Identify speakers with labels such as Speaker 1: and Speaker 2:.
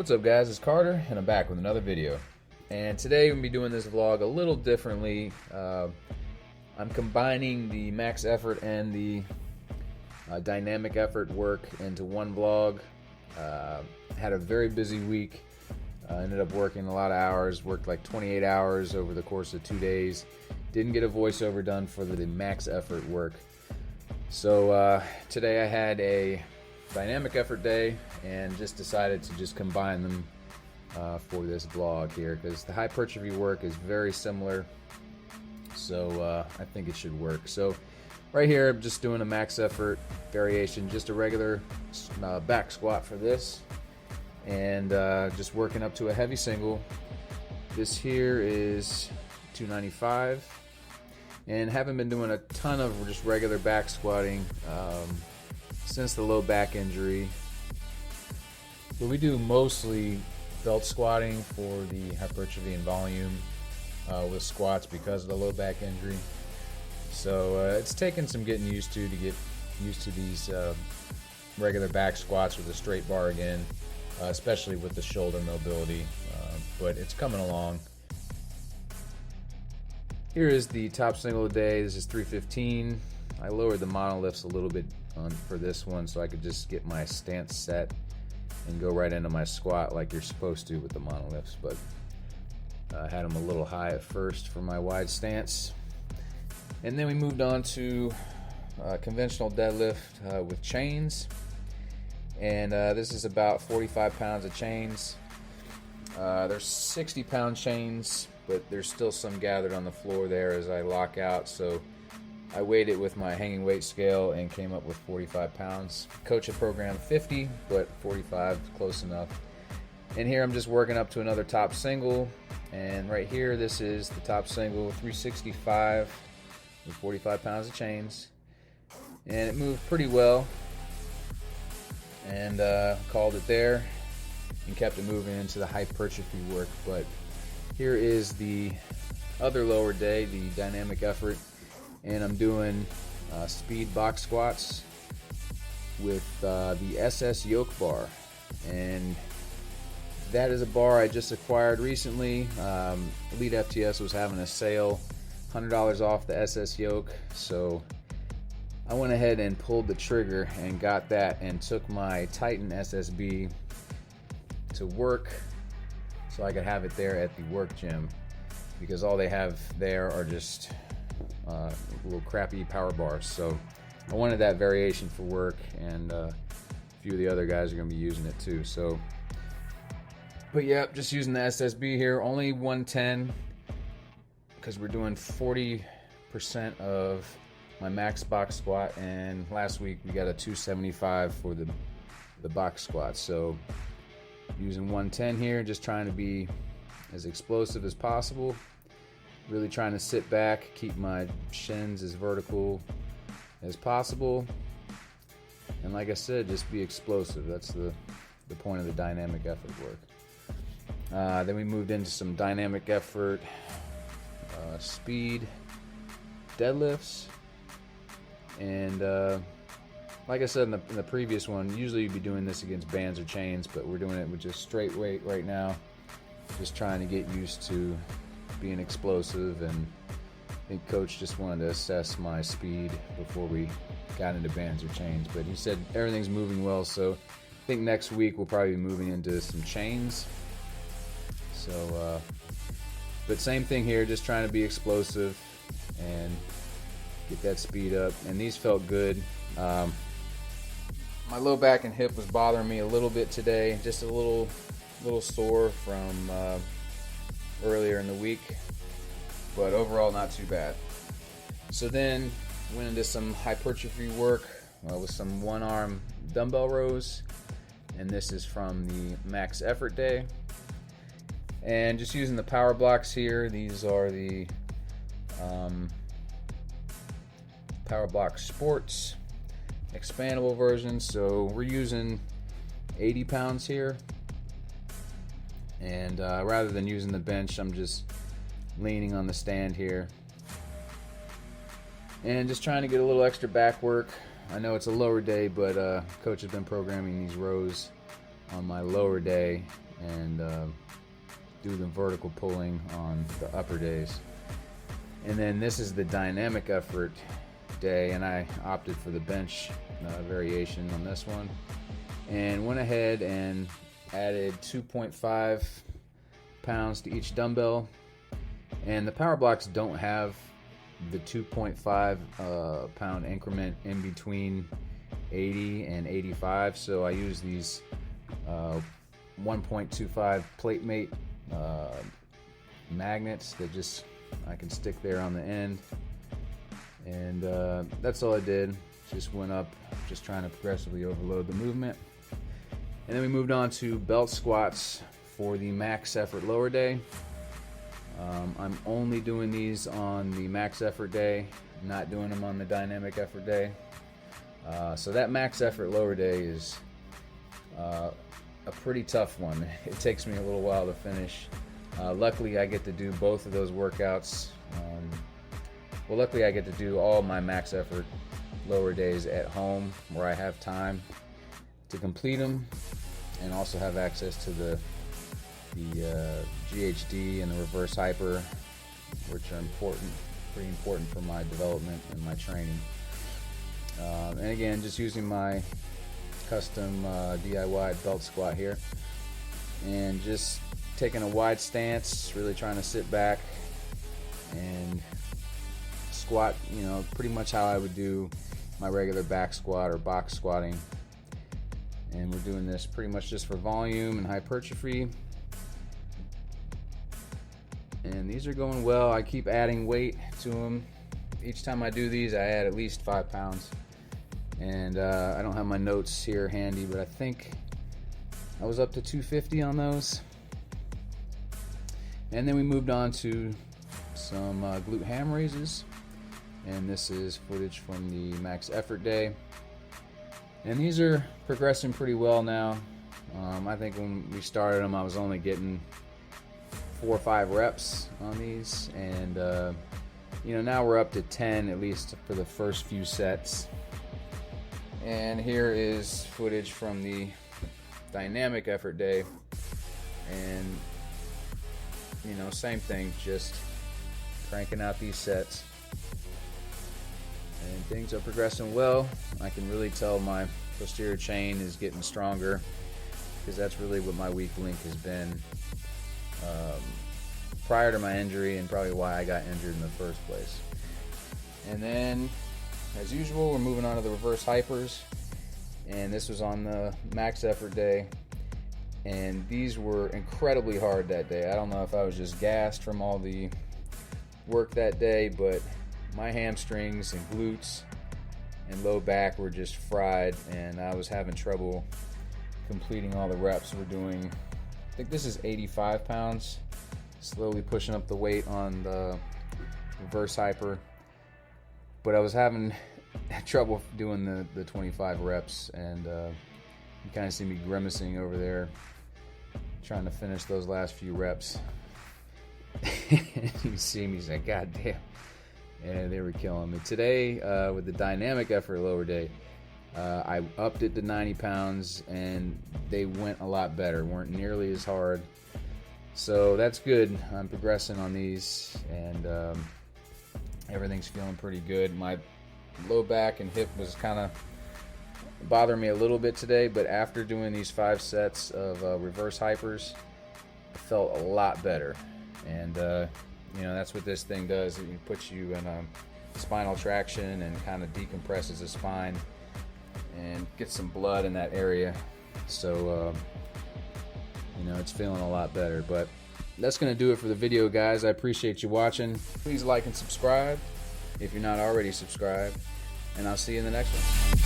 Speaker 1: What's up guys, it's Carter and I'm back with another video. And today I'm going to be doing this vlog a little differently. I'm combining the max effort and the dynamic effort work into one vlog. Had a very busy week. Ended up working a lot of hours, worked like 28 hours over the course of 2 days. Didn't get a voiceover done for the max effort work. So today I had a dynamic effort day and just decided to just combine them for this vlog here because the hypertrophy work is very similar, so I think it should work. So right here I'm just doing a max effort variation, just a regular back squat for this, and just working up to a heavy single. This here is 295, and haven't been doing a ton of just regular back squatting since the low back injury. But we do mostly belt squatting for the hypertrophy and volume with squats because of the low back injury. So it's taken some getting used to get used to these regular back squats with a straight bar again, especially with the shoulder mobility, but it's coming along. Here is the top single of the day. This is 315. I lowered the monoliths a little bit for this one so I could just get my stance set and go right into my squat like you're supposed to with the monoliths, but I had them a little high at first for my wide stance. And then we moved on to conventional deadlift with chains, and this is about 45 pounds of chains. There's 60-pound chains, but there's still some gathered on the floor there as I lock out, so I weighed it with my hanging weight scale and came up with 45 pounds. Coach had programmed 50, but 45 is close enough. And here I'm just working up to another top single, and right here this is the top single, 365 with 45 pounds of chains, and it moved pretty well, and called it there and kept it moving into the hypertrophy work. But here is the other lower day, the dynamic effort, and I'm doing speed box squats with the SS yoke bar, and that is a bar I just acquired recently. Elite FTS was having a sale, $100 off the SS yoke, so I went ahead and pulled the trigger and got that and took my Titan SSB to work so I could have it there at the work gym, because all they have there are just little crappy power bars. So I wanted that variation for work, and a few of the other guys are going to be using it too. So, but yeah, just using the SSB here, only 110 because we're doing 40% of my max box squat, and last week we got a 275 for the box squat. So using 110 here, just trying to be as explosive as possible. Really trying to sit back, keep my shins as vertical as possible, and like I said, just be explosive. That's the point of the dynamic effort work. Then we moved into some dynamic effort speed deadlifts, and like I said in the previous one, usually you'd be doing this against bands or chains, but we're doing it with just straight weight right now, just trying to get used to being explosive. And I think coach just wanted to assess my speed before we got into bands or chains, but he said everything's moving well, so I think next week we'll probably be moving into some chains. So but same thing here, just trying to be explosive and get that speed up, and these felt good. My low back and hip was bothering me a little bit today, just a little sore from earlier in the week, but overall not too bad. So then went into some hypertrophy work with some one arm dumbbell rows, and this is from the max effort day, and just using the power blocks here. These are the Power Block Sports expandable version, so we're using 80 pounds here, and rather than using the bench, I'm just leaning on the stand here and just trying to get a little extra back work. I know it's a lower day, but coach has been programming these rows on my lower day, and do the vertical pulling on the upper days. And then this is the dynamic effort day, and I opted for the bench variation on this one, and went ahead and added 2.5 pounds to each dumbbell. And the power blocks don't have the 2.5 pound increment in between 80 and 85, so I use these 1.25 plate mate magnets that just I can stick there on the end. And that's all I did. Just went up, just trying to progressively overload the movement. And then we moved on to belt squats for the max effort lower day. I'm only doing these on the max effort day, not doing them on the dynamic effort day. So that max effort lower day is a pretty tough one. It takes me a little while to finish. Luckily, I get to do both of those workouts. Well, luckily I get to do all my max effort lower days at home, where I have time to complete them, and also have access to the GHD and the reverse hyper, which are pretty important for my development and my training. And again, just using my custom DIY belt squat here, and just taking a wide stance, really trying to sit back and squat, pretty much how I would do my regular back squat or box squatting. And we're doing this pretty much just for volume and hypertrophy. And these are going well. I keep adding weight to them. Each time I do these, I add at least 5 pounds. And I don't have my notes here handy, but I think I was up to 250 on those. And then we moved on to some glute ham raises. And this is footage from the max effort day. And these are progressing pretty well now. I think when we started them, I was only getting 4 or 5 reps on these, and now we're up to 10 at least for the first few sets. And here is footage from the dynamic effort day, and same thing, just cranking out these sets, and things are progressing well. I can really tell my posterior chain is getting stronger, because that's really what my weak link has been prior to my injury, and probably why I got injured in the first place. And then, as usual, we're moving on to the reverse hypers, and this was on the max effort day, and these were incredibly hard that day. I don't know if I was just gassed from all the work that day, but my hamstrings and glutes and low back were just fried, and I was having trouble completing all the reps. We're doing, I think this is 85 pounds, slowly pushing up the weight on the reverse hyper, but I was having trouble doing the 25 reps, and you kind of see me grimacing over there trying to finish those last few reps. You see me, he's like, God damn. And they were killing me. Today, with the dynamic effort lower day, I upped it to 90 pounds, and they went a lot better, weren't nearly as hard. So that's good. I'm progressing on these, and everything's feeling pretty good. My low back and hip was kind of bothering me a little bit today, but after doing these 5 sets of reverse hypers, I felt a lot better. And that's what this thing does. It puts you in a spinal traction and kind of decompresses the spine and gets some blood in that area. So it's feeling a lot better. But that's going to do it for the video, guys. I appreciate you watching. Please like and subscribe if you're not already subscribed, and I'll see you in the next one.